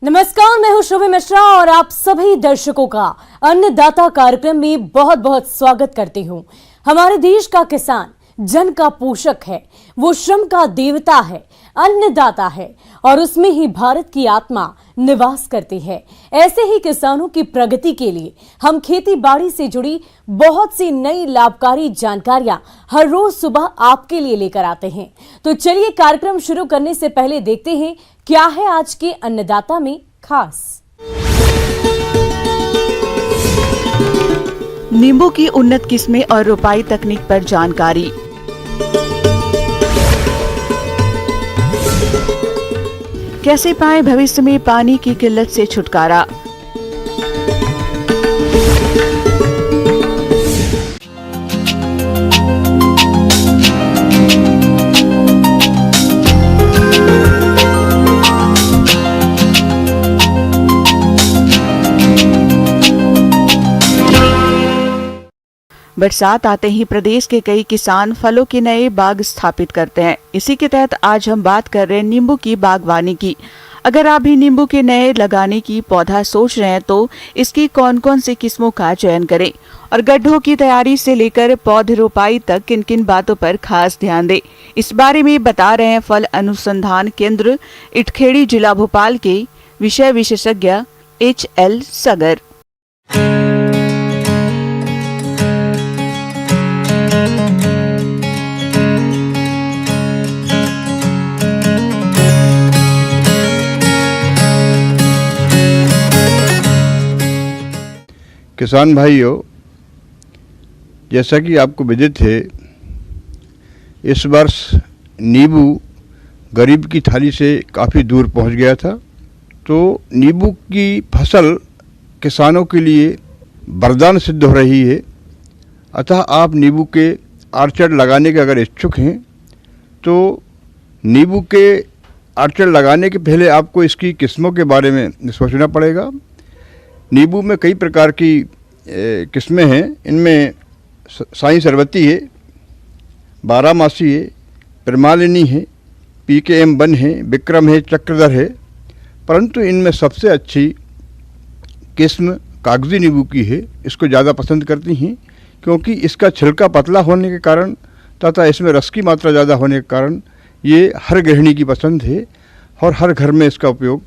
नमस्कार, मैं हूं शुभ मिश्रा और आप सभी दर्शकों का अन्नदाता कार्यक्रम में बहुत बहुत स्वागत करती हूं। हमारे देश का किसान जन का पोषक है, वो श्रम का देवता है, अन्नदाता है और उसमें ही भारत की आत्मा निवास करती है। ऐसे ही किसानों की प्रगति के लिए हम खेती बाड़ी से जुड़ी बहुत सी नई लाभकारी जानकारियां हर रोज सुबह आपके लिए लेकर आते हैं। तो चलिए कार्यक्रम शुरू करने से पहले देखते हैं क्या है आज के अन्नदाता में खास। नींबू की उन्नत किस्में और रोपाई तकनीक पर जानकारी। कैसे पाएं भविष्य में पानी की किल्लत से छुटकारा। बरसात आते ही प्रदेश के कई किसान फलों के नए बाग स्थापित करते हैं। इसी के तहत आज हम बात कर रहे हैं नींबू की बागवानी की। अगर आप भी नींबू के नए लगाने की पौधा सोच रहे हैं तो इसकी कौन कौन सी किस्मों का चयन करें और गड्ढों की तैयारी से लेकर पौध रोपाई तक किन किन बातों पर खास ध्यान दें, इस बारे में बता रहे हैं फल अनुसंधान केंद्र इटखेड़ी जिला भोपाल के विषय विशेषज्ञ HL सगर। किसान भाइयों, जैसा कि आपको विदित है, इस वर्ष नींबू गरीब की थाली से काफ़ी दूर पहुंच गया था। तो नींबू की फसल किसानों के लिए वरदान सिद्ध हो रही है। अतः आप नींबू के आर्चर्ड लगाने के अगर इच्छुक हैं तो नींबू के आर्चर्ड लगाने के पहले आपको इसकी किस्मों के बारे में सोचना पड़ेगा। नींबू में कई प्रकार की किस्में हैं। इनमें साई सरबती है, बारहमासी है, प्रमालिनी है, PKM1 है, विक्रम है, चक्रधर है। परंतु इनमें सबसे अच्छी किस्म कागजी नींबू की है। इसको ज़्यादा पसंद करती हैं क्योंकि इसका छिलका पतला होने के कारण तथा इसमें रस की मात्रा ज़्यादा होने के कारण ये हर गृहिणी की पसंद है और हर घर में इसका उपयोग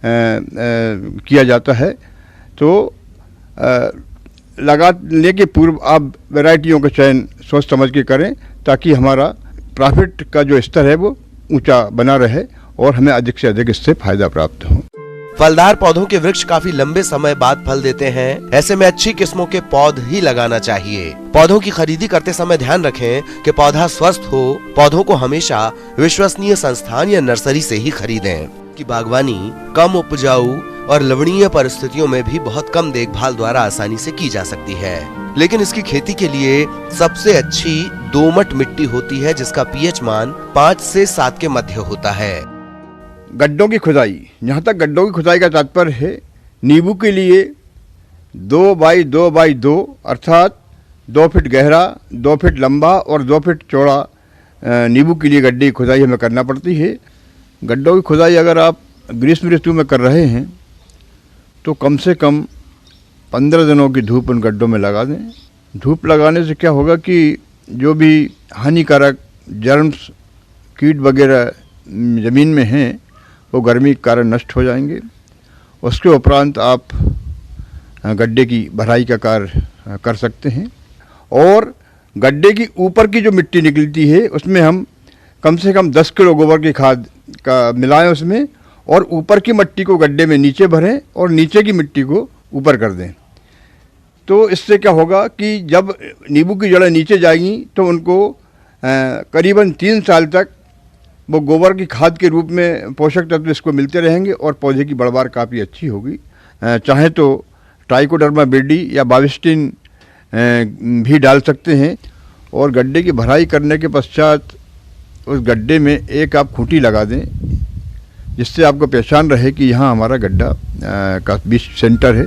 किया जाता है। तो लगाने के पूर्व आप वैरायटियों का चयन सोच समझ के करें ताकि हमारा प्रॉफिट का जो स्तर है वो ऊंचा बना रहे और हमें अधिक से अधिक इससे फायदा प्राप्त हो। फलदार पौधों के वृक्ष काफी लंबे समय बाद फल देते हैं। ऐसे में अच्छी किस्मों के पौध ही लगाना चाहिए। पौधों की खरीदी करते समय ध्यान रखें कि पौधा स्वस्थ हो। पौधों को हमेशा विश्वसनीय संस्थान या नर्सरी से ही खरीदें। की बागवानी कम उपजाऊ और लवणीय परिस्थितियों में भी बहुत कम देखभाल द्वारा आसानी से की जा सकती है, लेकिन इसकी खेती के लिए सबसे अच्छी दोमट मिट्टी होती है जिसका pH मान 5 से 7 के मध्य होता है। गड्ढों की खुदाई, जहाँ तक गड्ढों की खुदाई का तात्पर्य है, नींबू के लिए 2 बाई 2 बाई 2 अर्थात 2 फीट गहरा, 2 फीट लंबा और 2 फीट चौड़ा नींबू के लिए गड्ढे की खुदाई हमें करना पड़ती है। गड्ढों की खुदाई अगर आप ग्रीष्म ऋतु में कर रहे हैं तो कम से कम 15 दिनों की धूप उन गड्ढों में लगा दें। धूप लगाने से क्या होगा कि जो भी हानिकारक जर्म्स, कीट वगैरह ज़मीन में हैं वो गर्मी के कारण नष्ट हो जाएंगे। उसके उपरांत आप गड्ढे की भराई का कार्य कर सकते हैं। और गड्ढे की ऊपर की जो मिट्टी निकलती है उसमें हम कम से कम 10 किलो गोबर की खाद का मिलाएं उसमें और ऊपर की मिट्टी को गड्ढे में नीचे भरें और नीचे की मिट्टी को ऊपर कर दें। तो इससे क्या होगा कि जब नींबू की जड़ें नीचे जाएंगी तो उनको करीबन 3 साल तक वो गोबर की खाद के रूप में पोषक तत्व इसको मिलते रहेंगे और पौधे की बढ़वार काफ़ी अच्छी होगी। चाहे तो ट्राइकोडर्मा विरिडी या बाविस्टिन भी डाल सकते हैं। और गड्ढे की भराई करने के पश्चात उस गड्ढे में एक आप खूंटी लगा दें जिससे आपको पहचान रहे कि यहाँ हमारा गड्ढा का बीच सेंटर है।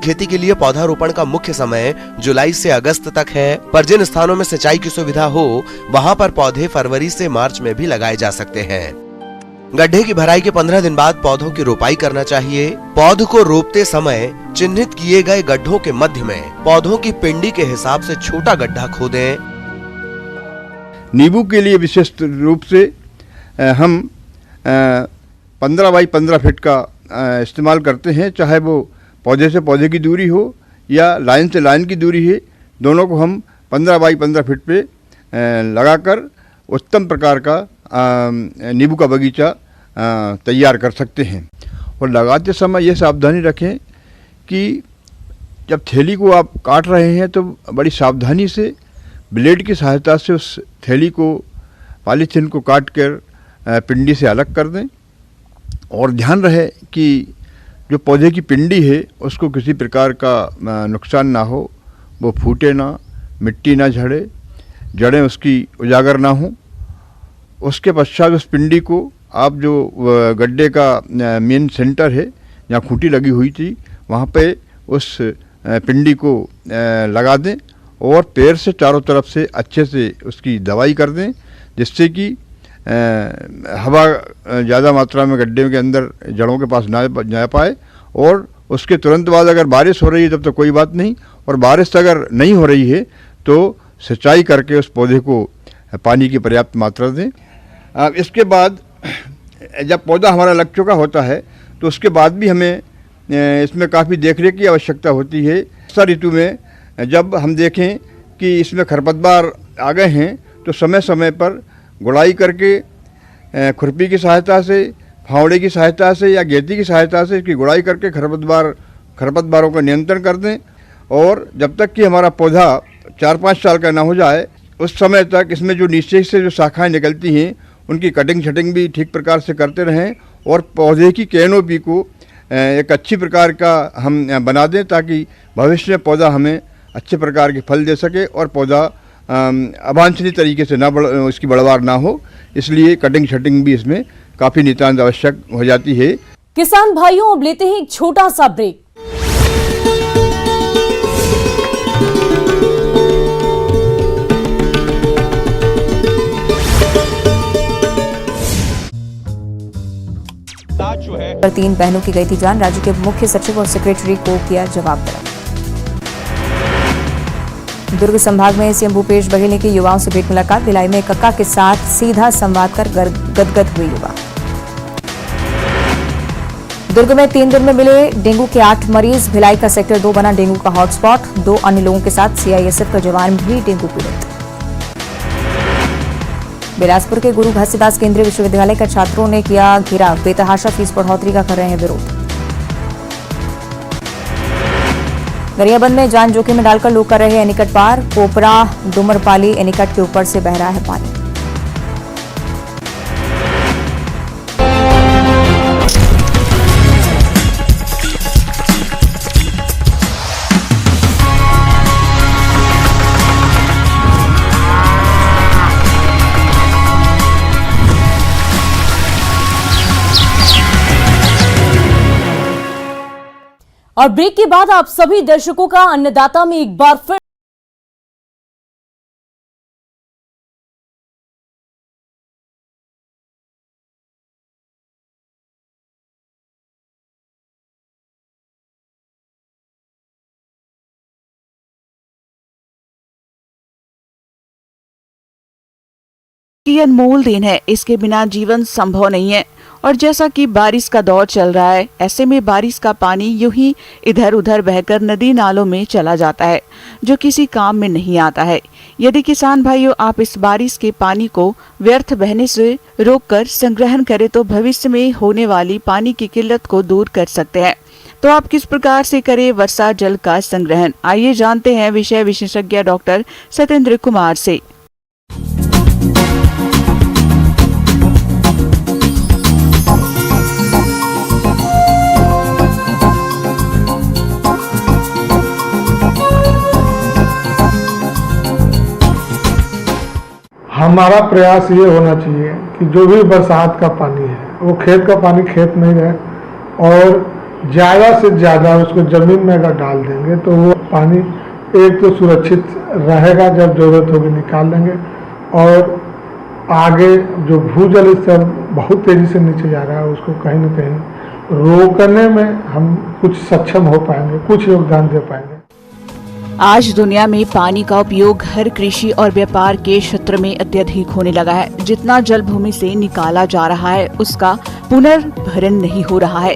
खेती के लिए पौधारोपण का मुख्य समय जुलाई से अगस्त तक है, पर जिन स्थानों में सिंचाई की सुविधा हो वहां पर पौधे फरवरी से मार्च में भी लगाए जा सकते हैं। गड्ढे की भराई के 15 दिन बाद पौधों की रोपाई करना चाहिए। पौध को रोपते समय चिन्हित किए गए गड्ढों के मध्य में पौधों की पिंडी के हिसाब से छोटा गड्ढा खोदें। नींबू के लिए विशेष रूप से हम 15 बाई 15 फीट का इस्तेमाल करते हैं, चाहे वो पौधे से पौधे की दूरी हो या लाइन से लाइन की दूरी है, दोनों को हम 15 बाई 15 फीट पे लगाकर उत्तम प्रकार का नींबू का बगीचा तैयार कर सकते हैं। और लगाते समय ये सावधानी रखें कि जब थैली को आप काट रहे हैं तो बड़ी सावधानी से ब्लेड की सहायता से उस थैली को, पॉलीथीन को काट कर पिंडी से अलग कर दें। और ध्यान रहे कि जो पौधे की पिंडी है उसको किसी प्रकार का नुकसान ना हो, वो फूटे ना, मिट्टी ना झड़े, जड़ें उसकी उजागर ना हो। उसके पश्चात उस पिंडी को आप जो गड्ढे का मेन सेंटर है जहाँ खूंटी लगी हुई थी वहाँ पे उस पिंडी को लगा दें और पैर से चारों तरफ से अच्छे से उसकी दवाई कर दें, जिससे कि हवा ज़्यादा मात्रा में गड्ढे के अंदर जड़ों के पास ना जा पाए। और उसके तुरंत बाद अगर बारिश हो रही है तब तो कोई बात नहीं, और बारिश अगर नहीं हो रही है तो सिंचाई करके उस पौधे को पानी की पर्याप्त मात्रा दें। इसके बाद जब पौधा हमारा लग चुका होता है तो उसके बाद भी हमें इसमें काफ़ी देखरेख की आवश्यकता होती है। वर्षा ऋतु में जब हम देखें कि इसमें खरपतवार आ गए हैं तो समय समय पर गुड़ाई करके खुरपी की सहायता से, फावड़े की सहायता से या गेंती की सहायता से इसकी गुड़ाई करके खरपतवारों का नियंत्रण कर दें। और जब तक कि हमारा पौधा 4-5 साल का ना हो जाए उस समय तक इसमें जो नीचे से जो शाखाएं निकलती हैं उनकी कटिंग छटिंग भी ठीक प्रकार से करते रहें और पौधे की कैनोपी को एक अच्छी प्रकार का हम बना दें ताकि भविष्य में पौधा हमें अच्छे प्रकार के फल दे सके और पौधा अवांछनीय तरीके से उसकी बढ़वार ना हो। इसलिए कटिंग छटिंग भी इसमें काफ़ी नितांत आवश्यक हो जाती है। किसान भाइयों, अब लेते हैं एक छोटा सा ब्रेक। पर 3 बहनों की गई थी जान, राज्य के मुख्य सचिव और सेक्रेटरी को किया जवाब तलब। दुर्ग संभाग में सीएम भूपेश बघेल ने की युवाओं से भेंट मुलाकात, भिलाई में कक्का के साथ सीधा संवाद कर गदगद हुए युवा। दुर्ग में 3 दिन में मिले डेंगू के 8 मरीज, भिलाई का सेक्टर 2 बना डेंगू का हॉटस्पॉट, 2 अन्य लोगों के साथ सीआईएसएफ का जवान भी डेंगू पीड़ित। बिलासपुर के गुरु घासीदास केंद्रीय विश्वविद्यालय का छात्रों ने किया घेराव, बेतहाशा फीस बढ़ोतरी का कर रहे हैं विरोध। गरियाबंद में जान जोखिम में डालकर लोग कर रहे हैं एनीकट पार, कोपरा डुमरपाली एनीकट के ऊपर से बह रहा है पानी। और ब्रेक के बाद आप सभी दर्शकों का अन्नदाता में एक बार फिर की अनमोल देन है, इसके बिना जीवन संभव नहीं है। और जैसा कि बारिश का दौर चल रहा है, ऐसे में बारिश का पानी यूं ही इधर उधर बहकर नदी नालों में चला जाता है, जो किसी काम में नहीं आता है। यदि किसान भाइयों आप इस बारिश के पानी को व्यर्थ बहने से रोककर संग्रहण करें तो भविष्य में होने वाली पानी की किल्लत को दूर कर सकते हैं। तो आप किस प्रकार से करें वर्षा जल का संग्रहण, आइए जानते हैं विषय विशेषज्ञ डॉक्टर सत्येंद्र कुमार से। हमारा प्रयास ये होना चाहिए कि जो भी बरसात का पानी है वो खेत का पानी खेत में ही रहे और ज़्यादा से ज़्यादा उसको ज़मीन में अगर डाल देंगे तो वो पानी एक तो सुरक्षित रहेगा, जब ज़रूरत होगी निकाल लेंगे, और आगे जो भूजल स्तर बहुत तेजी से नीचे जा रहा है उसको कहीं न कहीं रोकने में हम कुछ सक्षम हो पाएंगे, कुछ योगदान दे पाएंगे। आज दुनिया में पानी का उपयोग हर कृषि और व्यापार के क्षेत्र में अत्यधिक होने लगा है। जितना जल भूमि से निकाला जा रहा है उसका पुनर्भरण नहीं हो रहा है,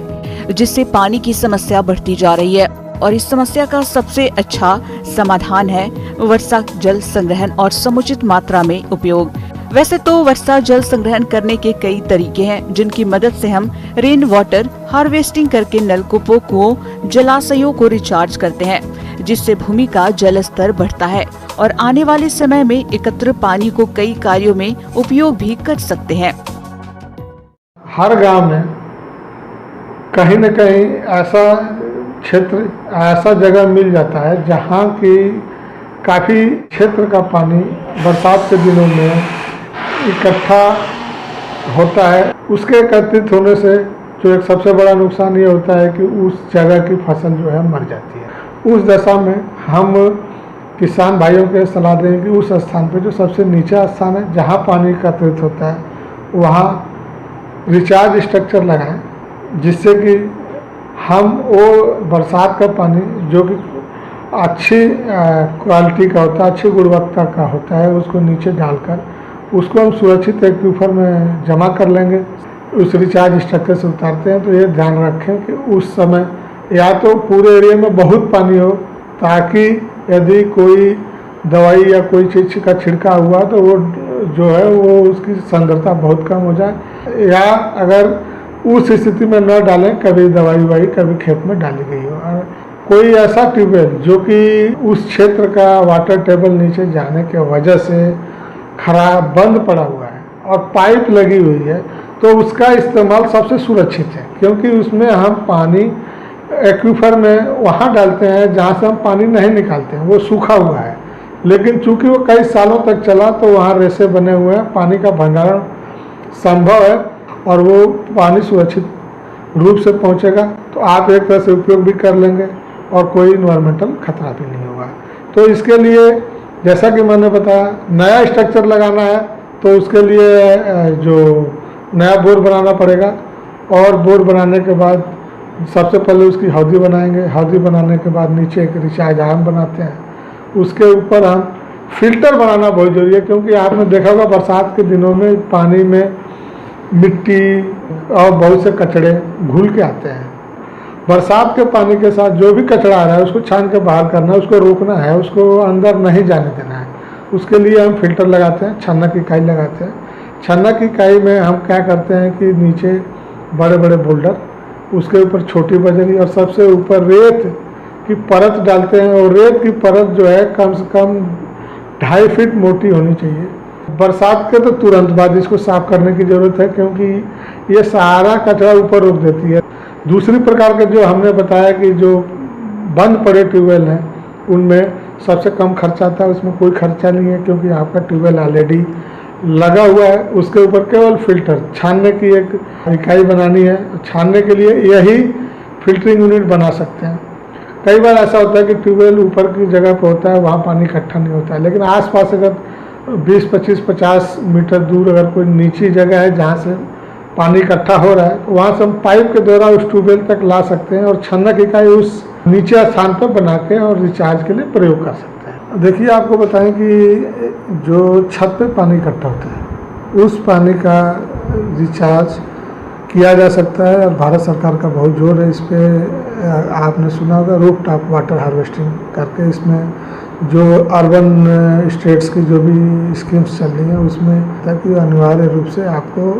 जिससे पानी की समस्या बढ़ती जा रही है। और इस समस्या का सबसे अच्छा समाधान है वर्षा जल संग्रहण और समुचित मात्रा में उपयोग। वैसे तो वर्षा जल संग्रहण करने के कई तरीके हैं, जिनकी मदद से हम रेन वाटर हार्वेस्टिंग करके नलकूपों, कुओं, जलाशयों को रिचार्ज करते हैं, जिससे भूमि का जल स्तर बढ़ता है और आने वाले समय में एकत्र पानी को कई कार्यों में उपयोग भी कर सकते हैं। हर गांव में कहीं न कहीं ऐसा क्षेत्र, ऐसा जगह मिल जाता है जहां की काफ़ी क्षेत्र का पानी बरसात के दिनों में इकट्ठा होता है। उसके एकत्रित होने से जो एक सबसे बड़ा नुकसान ये होता है कि उस जगह की फसल जो है मर जाती है। उस दशा में हम किसान भाइयों के सलाह दें कि उस स्थान पे जो सबसे नीचा स्थान है जहाँ पानी एकत्रित होता है वहाँ रिचार्ज स्ट्रक्चर लगाएं, जिससे कि हम वो बरसात का पानी जो कि अच्छी क्वालिटी का होता है, अच्छी गुणवत्ता का होता है, उसको नीचे डालकर उसको हम सुरक्षित एक्वीफर में जमा कर लेंगे। उस रिचार्ज स्ट्रक्चर से उतारते हैं तो ये ध्यान रखें कि उस समय या तो पूरे एरिया में बहुत पानी हो, ताकि यदि कोई दवाई या कोई चीज़ का छिड़काव हुआ तो वो जो है वो उसकी सांद्रता बहुत कम हो जाए, या अगर उस स्थिति में न डालें, कभी दवाई वाई कभी खेत में डाली गई हो। और कोई ऐसा ट्यूबवेल जो कि उस क्षेत्र का वाटर टेबल नीचे जाने के वजह से खराब बंद पड़ा हुआ है और पाइप लगी हुई है, तो उसका इस्तेमाल सबसे सुरक्षित है, क्योंकि उसमें हम पानी एक्वीफर में वहाँ डालते हैं जहाँ से हम पानी नहीं निकालते हैं, वो सूखा हुआ है। लेकिन चूंकि वो कई सालों तक चला तो वहाँ रेसे बने हुए हैं, पानी का भंडारण संभव है और वो पानी सुरक्षित रूप से पहुँचेगा। तो आप एक तरह से उपयोग भी कर लेंगे और कोई इन्वायरमेंटल खतरा भी नहीं होगा। तो इसके लिए जैसा कि मैंने बताया, नया स्ट्रक्चर लगाना है तो उसके लिए जो नया बोर बनाना पड़ेगा, और बोर बनाने के बाद सबसे पहले उसकी हौदी बनाएंगे। हौदी बनाने के बाद नीचे एक रिचार्ज आर्म बनाते हैं, उसके ऊपर हम फिल्टर बनाना बहुत जरूरी है, क्योंकि आपने देखा होगा बरसात के दिनों में पानी में मिट्टी और बहुत से कचड़े घुल के आते हैं। बरसात के पानी के साथ जो भी कचरा आ रहा है उसको छान के बाहर करना है, उसको रोकना है, उसको अंदर नहीं जाने देना है। उसके लिए हम फिल्टर लगाते हैं, छन्नक इकाई लगाते हैं। छन्नक इकाई में हम क्या करते हैं कि नीचे बड़े बड़े बोल्डर, उसके ऊपर छोटी बजरी और सबसे ऊपर रेत की परत डालते हैं, और रेत की परत जो है कम से कम 2.5 फीट मोटी होनी चाहिए। बरसात के तो तुरंत बाद इसको साफ करने की ज़रूरत है, क्योंकि ये सारा कचरा ऊपर रोक देती है। दूसरी प्रकार के जो हमने बताया कि जो बंद पड़े ट्यूबवेल हैं उनमें सबसे कम खर्चा आता है, उसमें कोई खर्चा नहीं है, क्योंकि आपका ट्यूबवेल ऑलरेडी लगा हुआ है। उसके ऊपर केवल फिल्टर छानने की एक इकाई बनानी है। छानने के लिए यही फिल्टरिंग यूनिट बना सकते हैं। कई बार ऐसा होता है कि ट्यूबवेल ऊपर की जगह पर होता है, वहाँ पानी इकट्ठा नहीं होता है, लेकिन आसपास अगर 20, 25, 50 मीटर दूर अगर कोई नीची जगह है जहाँ से पानी इकट्ठा हो रहा है, तो वहाँ से हम पाइप के द्वारा उस ट्यूबवेल तक ला सकते हैं और छन्नक इकाई उस नीचे स्थान पर बना के और रिचार्ज के लिए प्रयोग कर सकते हैं। देखिए, आपको बताएं कि जो छत पे पानी इकट्ठा होता है उस पानी का रिचार्ज किया जा सकता है, और भारत सरकार का बहुत जोर है इस पर। आपने सुना होगा रूफटॉप वाटर हार्वेस्टिंग करके, इसमें जो अर्बन स्टेट्स की जो भी स्कीम्स चल रही हैं उसमें ताकि अनिवार्य रूप से आपको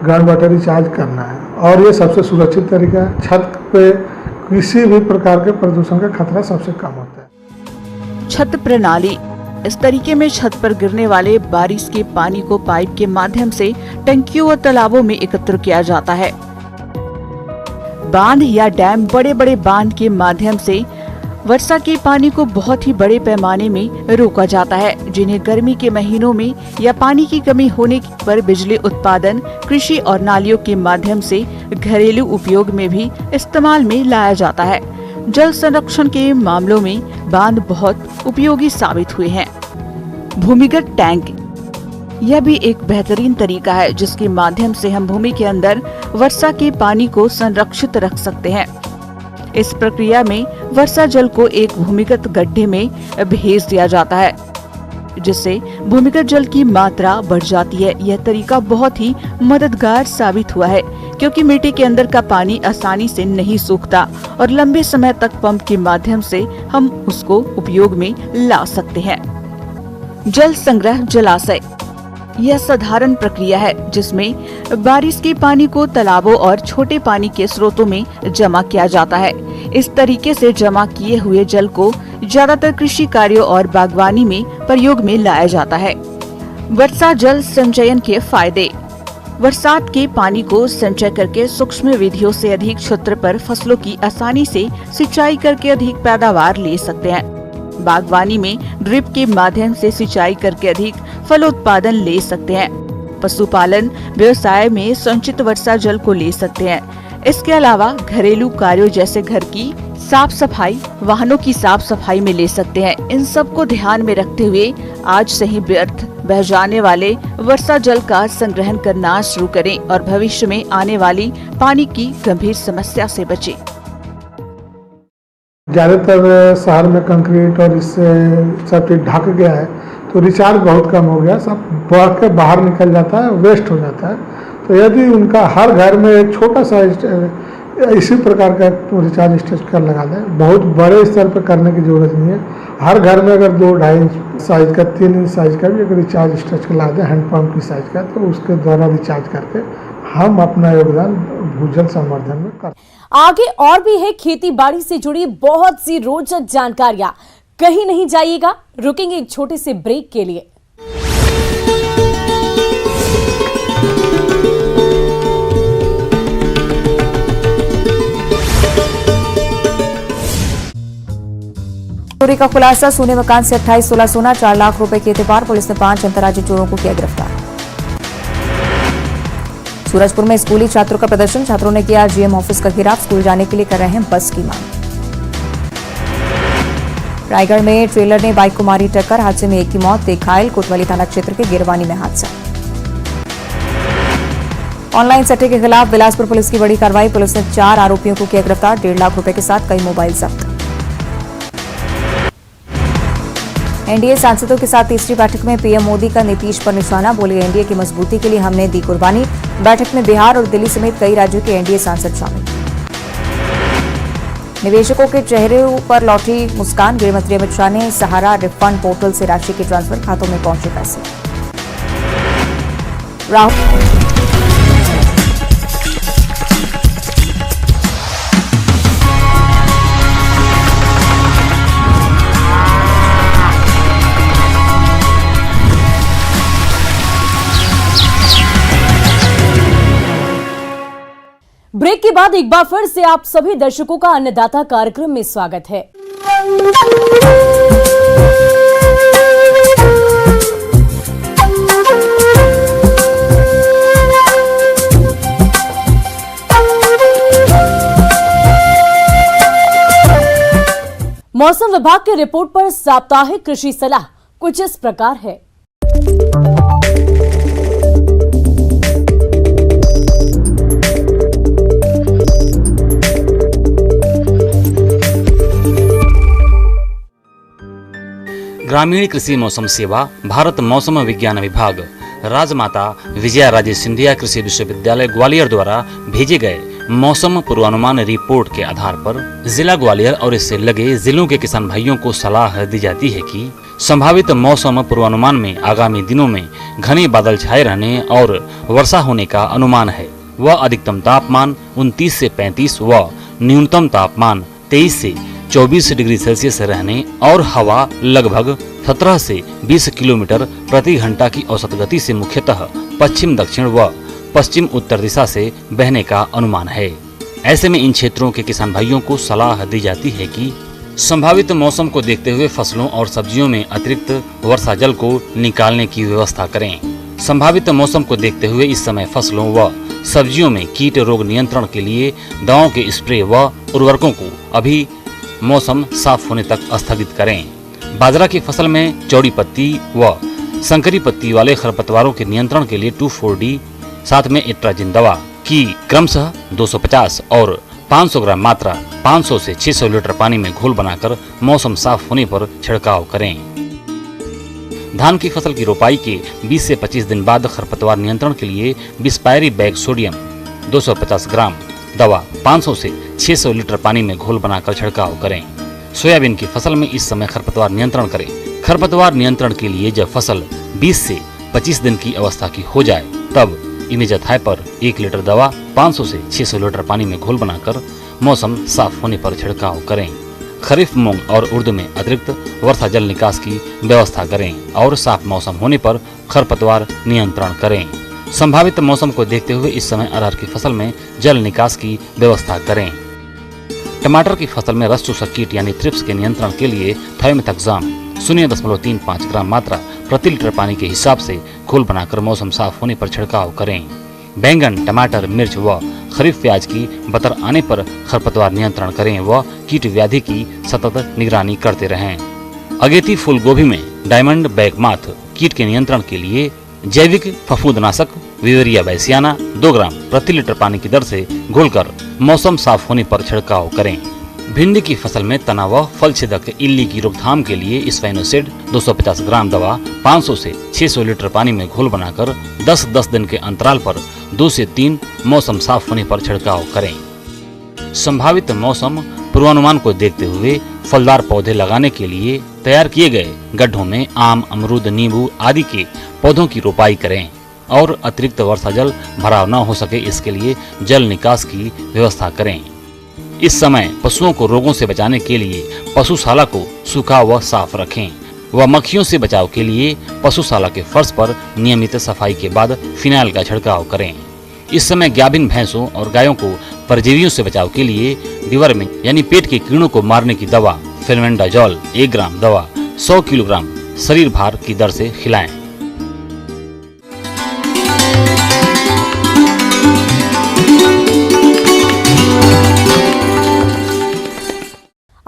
ग्राउंड वाटर रिचार्ज करना है, और ये सबसे सुरक्षित तरीका है। छत पे किसी भी प्रकार के प्रदूषण का खतरा सबसे कम होता है। छत प्रणाली, इस तरीके में छत पर गिरने वाले बारिश के पानी को पाइप के माध्यम से टंकियों और तालाबों में एकत्र किया जाता है। बांध या डैम, बड़े बड़े बांध के माध्यम से वर्षा के पानी को बहुत ही बड़े पैमाने में रोका जाता है, जिन्हें गर्मी के महीनों में या पानी की कमी होने पर बिजली उत्पादन, कृषि और नालियों के माध्यम से घरेलू उपयोग में भी इस्तेमाल में लाया जाता है। जल संरक्षण के मामलों में बांध बहुत उपयोगी साबित हुए हैं। भूमिगत टैंक, यह भी एक बेहतरीन तरीका है जिसके माध्यम से हम भूमि के अंदर वर्षा के पानी को संरक्षित रख सकते हैं। इस प्रक्रिया में वर्षा जल को एक भूमिगत गड्ढे में भेज दिया जाता है, जिससे भूमिगत जल की मात्रा बढ़ जाती है। यह तरीका बहुत ही मददगार साबित हुआ है, क्योंकि मिट्टी के अंदर का पानी आसानी से नहीं सूखता और लंबे समय तक पंप के माध्यम से हम उसको उपयोग में ला सकते हैं। जल संग्रह जलाशय यह साधारण प्रक्रिया है जिसमें बारिश के पानी को तालाबों और छोटे पानी के स्रोतों में जमा किया जाता है। इस तरीके से जमा किए हुए जल को ज्यादातर कृषि कार्यों और बागवानी में प्रयोग में लाया जाता है। वर्षा जल संचयन के फायदे। बरसात के पानी को संचय करके सूक्ष्म विधियों से अधिक क्षेत्र पर फसलों की आसानी से सिंचाई करके अधिक पैदावार ले सकते हैं। बागवानी में ड्रिप के माध्यम से सिंचाई करके अधिक फल उत्पादन ले सकते हैं। पशुपालन व्यवसाय में संचित वर्षा जल को ले सकते हैं। इसके अलावा घरेलू कार्यों जैसे घर की साफ सफाई, वाहनों की साफ सफाई में ले सकते हैं। इन सब को ध्यान में रखते हुए आज से ही व्यर्थ बह जाने वाले वर्षा जल का संग्रहण करना शुरू करें और भविष्य में आने वाली पानी की गंभीर समस्या से बचें। ज़्यादातर शहर में कंक्रीट और इससे सब चीज़ ढक गया है, तो रिचार्ज बहुत कम हो गया, सब बढ़ के बाहर निकल जाता है, वेस्ट हो जाता है। तो यदि उनका हर घर में एक छोटा सा इसी प्रकार का रिचार्ज स्ट्रक्चर लगा दें, बहुत बड़े स्तर पर करने की जरूरत नहीं है। हर घर में अगर 2-2.5 इंच साइज का, 3 इंच साइज का भी एक रिचार्ज स्ट्रक्चर लगा दें हैंडपम्प की साइज का, तो उसके द्वारा रिचार्ज करके हम अपना योगदान भूजल संवर्धन में कर। आगे और भी है खेती बाड़ी से जुड़ी बहुत सी रोचक जानकारियां। कहीं नहीं जाइएगा, रुकेंगे एक छोटे से ब्रेक के लिए। चोरी का खुलासा। सोने मकान से 28 तोला सोना, 4 लाख रुपए के एतबार। पुलिस ने 5 अंतर्राज्यीय चोरों को किया गिरफ्तार। सूरजपुर में स्कूली छात्रों का प्रदर्शन। छात्रों ने किया जीएम ऑफिस का घेराव। स्कूल जाने के लिए कर रहे हैं बस की मांग। रायगढ़ में ट्रेलर ने बाइक को मारी टक्कर। हादसे में एक की मौत, एक घायल। कोतवाली थाना क्षेत्र के गिरवानी में हादसा। ऑनलाइन सट्टे के खिलाफ बिलासपुर पुलिस की बड़ी कार्रवाई। पुलिस ने 4 आरोपियों को किया गिरफ्तार। 1.5 लाख रुपए के साथ कई मोबाइल जब्त। एनडीए सांसदों के साथ तीसरी बैठक में पीएम मोदी का नीतीश पर निशाना। बोले, एनडीए की मजबूती के लिए हमने दी कुर्बानी। बैठक में बिहार और दिल्ली समेत कई राज्यों के एनडीए सांसद शामिल। निवेशकों के चेहरे पर लौटी मुस्कान। गृहमंत्री अमित शाह ने सहारा रिफंड पोर्टल से राशि के ट्रांसफर, खातों में पहुंचे पैसे। राहुल ब्रेक के बाद एक बार फिर से आप सभी दर्शकों का अन्नदाता कार्यक्रम में स्वागत है। मौसम विभाग की रिपोर्ट पर साप्ताहिक कृषि सलाह कुछ इस प्रकार है। ग्रामीण कृषि मौसम सेवा, भारत मौसम विज्ञान विभाग, राजमाता विजया राजे सिंधिया कृषि विश्वविद्यालय ग्वालियर द्वारा भेजे गए मौसम पूर्वानुमान रिपोर्ट के आधार पर जिला ग्वालियर और इससे लगे जिलों के किसान भाइयों को सलाह दी जाती है कि संभावित मौसम पूर्वानुमान में आगामी दिनों में घने बादल छाए रहने और वर्षा होने का अनुमान है। वह अधिकतम तापमान 29 से 35 व न्यूनतम तापमान 23 से 24 डिग्री सेल्सियस रहने और हवा लगभग 17 से 20 किलोमीटर प्रति घंटा की औसत गति से मुख्यतः पश्चिम दक्षिण व पश्चिम उत्तर दिशा से बहने का अनुमान है। ऐसे में इन क्षेत्रों के किसान भाइयों को सलाह दी जाती है कि संभावित मौसम को देखते हुए फसलों और सब्जियों में अतिरिक्त वर्षा जल को निकालने की व्यवस्था करें। संभावित मौसम को देखते हुए इस समय फसलों व सब्जियों में कीट रोग नियंत्रण के लिए दवाओं के स्प्रे व उर्वरकों को अभी मौसम साफ होने तक स्थगित करें। बाजरा की फसल में चौड़ी पत्ती व संकरी पत्ती वाले खरपतवारों के नियंत्रण के लिए 2,4-D साथ में एट्राजिन दवा की क्रमशः 250 और 500 ग्राम मात्रा 500 से 600 लीटर पानी में घोल बनाकर मौसम साफ होने पर छिड़काव करें। धान की फसल की रोपाई के 20 से 25 दिन बाद खरपतवार नियंत्रण के लिए बिस्पायरी बैग सोडियम 250 ग्राम दवा 500 से 600 लीटर पानी में घोल बनाकर छिड़काव करें। सोयाबीन की फसल में इस समय खरपतवार नियंत्रण करें। खरपतवार नियंत्रण के लिए जब फसल 20 से 25 दिन की अवस्था की हो जाए तब इमेजाथाइपर 1 लीटर दवा 500 से 600 लीटर पानी में घोल बनाकर मौसम साफ होने पर छिड़काव करें। खरीफ मूंग और उर्द में अतिरिक्त वर्षा जल निकास की व्यवस्था करें और साफ मौसम होने पर खरपतवार नियंत्रण करें। संभावित मौसम को देखते हुए इस समय अरहर की फसल में जल निकास की व्यवस्था करें। टमाटर की फसल में रस चूसक कीट यानी थ्रिप्स के नियंत्रण के लिए थायोमेथाक्साम 0.35 ग्राम मात्रा प्रति लीटर पानी के हिसाब से घोल बनाकर मौसम साफ होने पर छिड़काव करें। बैंगन, टमाटर, मिर्च व खरीफ प्याज की बतर आने पर खरपतवार नियंत्रण करें व कीट व्याधि की सतत निगरानी करते रहें। अगेती फूल गोभी में डायमंड बैक माथ कीट के नियंत्रण के लिए जैविक फफूंदनाशक विवेरिया बैसियाना 2 ग्राम प्रति लीटर पानी की दर से घोलकर मौसम साफ होने पर छिड़काव करें। भिंडी की फसल में तना व फल छेदक इल्ली की रोकथाम के लिए स्पाइनोसेड 250 ग्राम दवा 500 से 600 लीटर पानी में घोल बनाकर 10-10 दिन के अंतराल पर 2 से 3 मौसम साफ होने पर छिड़काव करें। संभावित मौसम पूर्वानुमान को देखते हुए फलदार पौधे लगाने के लिए तैयार किए गए गड्ढों में आम, अमरूद, नींबू आदि के पौधों की रोपाई करें और अतिरिक्त वर्षा जल भराव न हो सके इसके लिए जल निकास की व्यवस्था करें। इस समय पशुओं को रोगों से बचाने के लिए पशुशाला को सूखा व साफ रखें व मक्खियों से बचाव के लिए पशुशाला के फर्श पर नियमित सफाई के बाद फिनाइल का छिड़काव करें। इस समय गाभिन भैंसों और गायों को परजीवियों से बचाव के लिए डिवर्मिंग यानी पेट के कीड़ों को मारने की दवा फेल्मेंडाजोल 1 ग्राम दवा 100 किलोग्राम शरीर भार की दर से खिलाएं।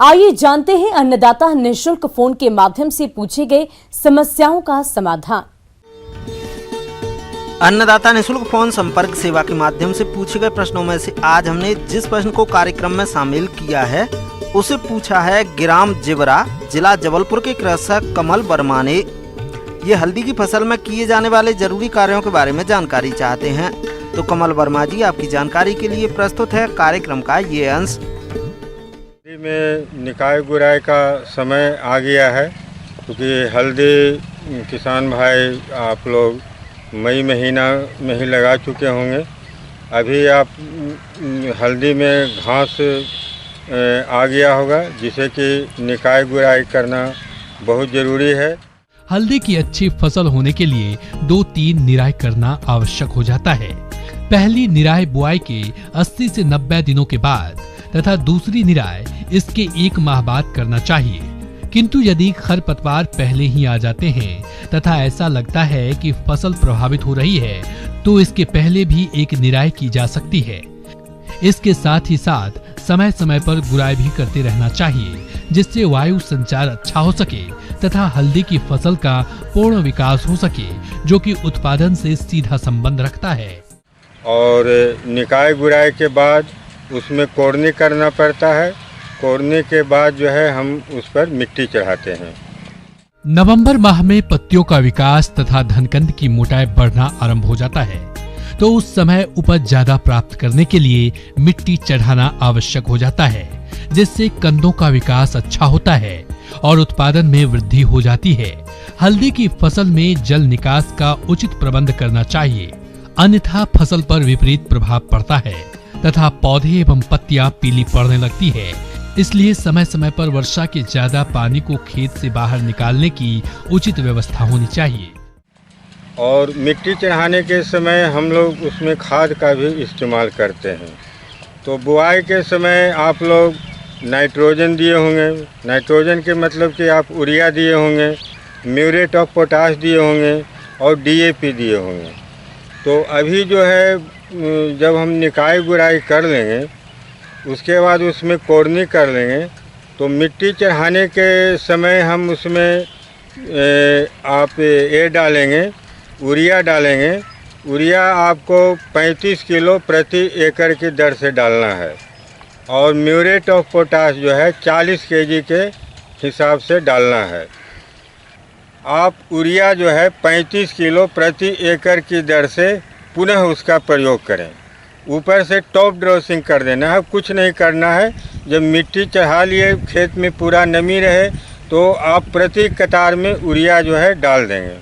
आइए जानते हैं अन्नदाता निशुल्क फोन के माध्यम से पूछे गए समस्याओं का समाधान। अन्नदाता निशुल्क फोन संपर्क सेवा के माध्यम से पूछे गए प्रश्नों में से आज हमने जिस प्रश्न को कार्यक्रम में शामिल किया है उसे पूछा है ग्राम जिवरा, जिला जबलपुर के कृषक कमल वर्मा ने। ये हल्दी की फसल में किए जाने वाले जरूरी कार्यों के बारे में जानकारी चाहते हैं। तो कमल वर्मा जी, आपकी जानकारी के लिए प्रस्तुत है कार्यक्रम का ये अंश। में निकाय गुराई का समय आ गया है क्योंकि हल्दी किसान भाई आप लोग मई महीना में ही लगा चुके होंगे। अभी आप हल्दी में घास आ गया होगा जिसे कि निकाय गुराई करना बहुत ज़रूरी है। हल्दी की अच्छी फसल होने के लिए 2-3 निराई करना आवश्यक हो जाता है। पहली निराई बुआई के 80 से 90 दिनों के बाद तथा दूसरी निराई इसके 1 माह बाद करना चाहिए। किंतु यदि खरपतवार पहले ही आ जाते हैं तथा ऐसा लगता है कि फसल प्रभावित हो रही है तो इसके पहले भी एक निराई की जा सकती है। इसके साथ ही साथ समय समय पर गुड़ाई भी करते रहना चाहिए जिससे वायु संचार अच्छा हो सके तथा हल्दी की फसल का पूर्ण विकास हो सके जो कि उत्पादन से सीधा संबंध रखता है। और निकाय गुड़ाई के बाद उसमें कोड़नी करना पड़ता है। कोड़ने के बाद जो है हम उस पर मिट्टी चढ़ाते हैं। नवंबर माह में पत्तियों का विकास तथा धनकंद की मोटाई बढ़ना आरंभ हो जाता है तो उस समय उपज ज्यादा प्राप्त करने के लिए मिट्टी चढ़ाना आवश्यक हो जाता है जिससे कंदों का विकास अच्छा होता है और उत्पादन में वृद्धि हो जाती है। हल्दी की फसल में जल निकास का उचित प्रबंध करना चाहिए अन्यथा फसल पर विपरीत प्रभाव पड़ता है तथा पौधे एवं पत्तियां पीली पड़ने लगती है। इसलिए समय समय पर वर्षा के ज्यादा पानी को खेत से बाहर निकालने की उचित व्यवस्था होनी चाहिए। और मिट्टी चढ़ाने के समय हम लोग उसमें खाद का भी इस्तेमाल करते हैं। तो बुआई के समय आप लोग नाइट्रोजन दिए होंगे। नाइट्रोजन के मतलब कि आप यूरिया दिए होंगे, म्यूरेट ऑफ पोटाश दिए होंगे और DAP दिए होंगे। तो अभी जो है जब हम निकाय गुड़ाई कर लेंगे उसके बाद उसमें कोड़नी कर लेंगे तो मिट्टी चढ़ाने के समय हम उसमें आप ये डालेंगे, यूरिया डालेंगे। यूरिया आपको 35 किलो प्रति एकड़ की दर से डालना है और म्यूरेट ऑफ पोटाश जो है 40 केजी के हिसाब से डालना है। आप यूरिया जो है 35 किलो प्रति एकड़ की दर से पुनः उसका प्रयोग करें। ऊपर से टॉप ड्रेसिंग कर देना है, कुछ नहीं करना है। जब मिट्टी चढ़ा लिए, खेत में पूरा नमी रहे, तो आप प्रति कतार में यूरिया जो है डाल देंगे।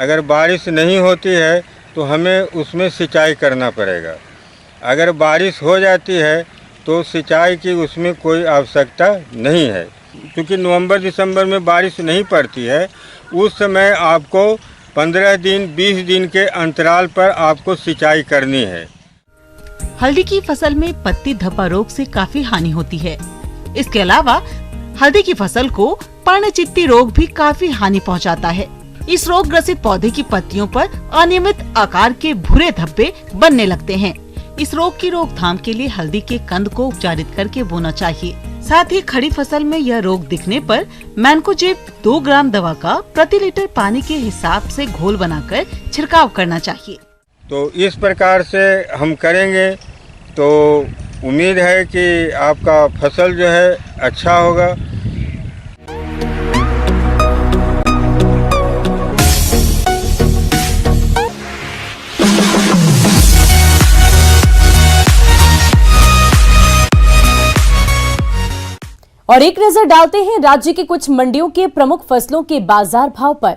अगर बारिश नहीं होती है तो हमें उसमें सिंचाई करना पड़ेगा। अगर बारिश हो जाती है तो सिंचाई की उसमें कोई आवश्यकता नहीं है, क्योंकि नवंबर दिसंबर में बारिश नहीं पड़ती है। उस समय आपको 15 दिन 20 दिन के अंतराल पर आपको सिंचाई करनी है। हल्दी की फसल में पत्ती धब्बा रोग से काफी हानि होती है। इसके अलावा हल्दी की फसल को पर्णचित्ती रोग भी काफी हानि पहुंचाता है। इस रोग ग्रसित पौधे की पत्तियों पर अनियमित आकार के भूरे धब्बे बनने लगते हैं। इस रोग की रोकथाम के लिए हल्दी के कंद को उपचारित करके बोना चाहिए। साथ ही खड़ी फसल में यह रोग दिखने पर मैनकोजेब 2 ग्राम दवा का प्रति लीटर पानी के हिसाब से घोल बनाकर छिड़काव करना चाहिए। तो इस प्रकार से हम करेंगे तो उम्मीद है कि आपका फसल जो है अच्छा होगा। और एक नजर डालते हैं राज्य की कुछ मंडियों के प्रमुख फसलों के बाजार भाव पर।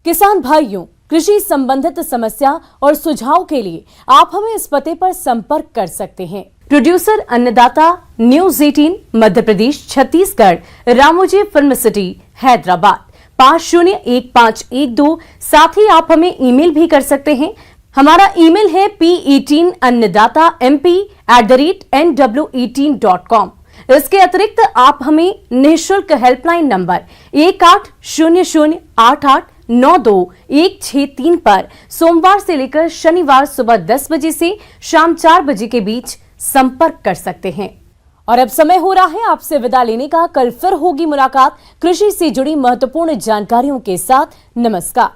किसान भाइयों, कृषि संबंधित समस्या और सुझाव के लिए आप हमें इस पते पर संपर्क कर सकते हैं। प्रोड्यूसर अन्नदाता, news 18 Madhya Pradesh Chhattisgarh, Ramoji film city Hyderabad 501512। साथ ही आप हमें ईमेल भी कर सकते हैं। हमारा ईमेल है p18annadatamp@nw18.com। इसके अतिरिक्त आप हमें निःशुल्क हेल्पलाइन नंबर 180088926163 पर सोमवार से लेकर शनिवार सुबह 10 बजे से शाम 4 बजे के बीच संपर्क कर सकते हैं। और अब समय हो रहा है आपसे विदा लेने का। कल फिर होगी मुलाकात कृषि से जुड़ी महत्वपूर्ण जानकारियों के साथ। नमस्कार।